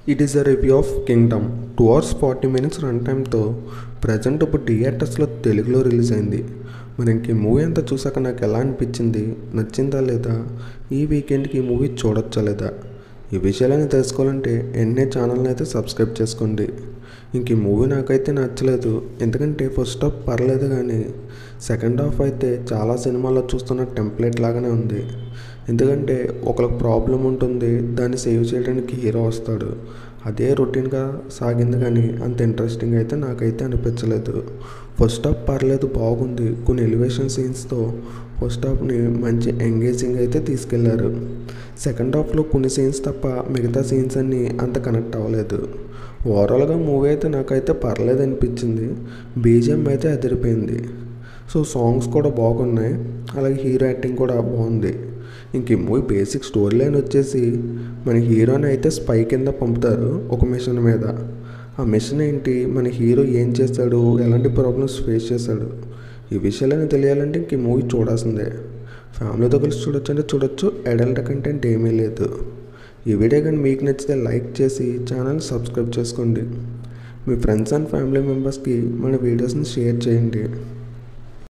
It is a review of Kingdom. 2 hours 40 minutes run టైమ్తో present ఇప్పుడు థియేటర్స్లో తెలుగులో release అయింది. మరి ఇంక ఈ మూవీ అంతా చూసాక నాకు ఎలా అనిపించింది, నచ్చిందా లేదా, ఈ వీకెండ్కి ఈ మూవీ చూడొచ్చా లేదా, ఈ విషయాలని తెలుసుకోవాలంటే ఎన్ఏ ఛానల్ని అయితే సబ్స్క్రైబ్ చేసుకోండి. ఇంక ఈ మూవీ నాకైతే నచ్చలేదు. ఎందుకంటే ఫస్ట్ హాఫ్ పర్లేదు, కానీ సెకండ్ హాఫ్ అయితే చాలా సినిమాల్లో చూస్తున్న టెంప్లెట్ లాగానే ఉంది. ఎందుకంటే ఒకరికి ప్రాబ్లం ఉంటుంది, దాన్ని సేవ్ చేయడానికి హీరో వస్తాడు. అదే రొటీన్గా సాగింది, కానీ అంత ఇంట్రెస్టింగ్ అయితే నాకైతే అనిపించలేదు. ఫస్ట్ హాఫ్ పర్లేదు, బాగుంది. కొన్ని ఎలివేషన్ సీన్స్తో ఫస్ట్ హాఫ్ని మంచి ఎంగేజింగ్ అయితే తీసుకెళ్లారు. సెకండ్ హాఫ్లో కొన్ని సీన్స్ తప్ప మిగతా సీన్స్ అన్నీ అంత కనెక్ట్ అవ్వలేదు. ఓవరాల్గా మూవీ అయితే నాకైతే పర్లేదు అనిపించింది. బీజిఎం అయితే అదిరిపోయింది. సో సాంగ్స్ కూడా బాగున్నాయి, అలాగే హీరో యాక్టింగ్ కూడా బాగుంది. ఇంక ఈ మూవీ బేసిక్ స్టోరీ లైన్ వచ్చేసి, మన హీరోని అయితే స్పై కింద పంపుతారు ఒక మిషన్ మీద. ఆ మిషన్ ఏంటి, మన హీరో ఏం చేస్తాడు, ఎలాంటి ప్రాబ్లమ్స్ ఫేస్ చేశాడు, ఈ విషయాలని తెలియాలంటే ఇంక ఈ మూవీ చూడాల్సిందే. ఫ్యామిలీతో కలిసి చూడొచ్చు అంటే చూడొచ్చు, అడల్ట్ కంటెంట్ ఏమీ లేదు. ఈ వీడియో కానీ మీకు నచ్చితే లైక్ చేసి ఛానల్ సబ్స్క్రైబ్ చేసుకోండి. మీ ఫ్రెండ్స్ అండ్ ఫ్యామిలీ మెంబర్స్కి మన వీడియోస్ని షేర్ చేయండి.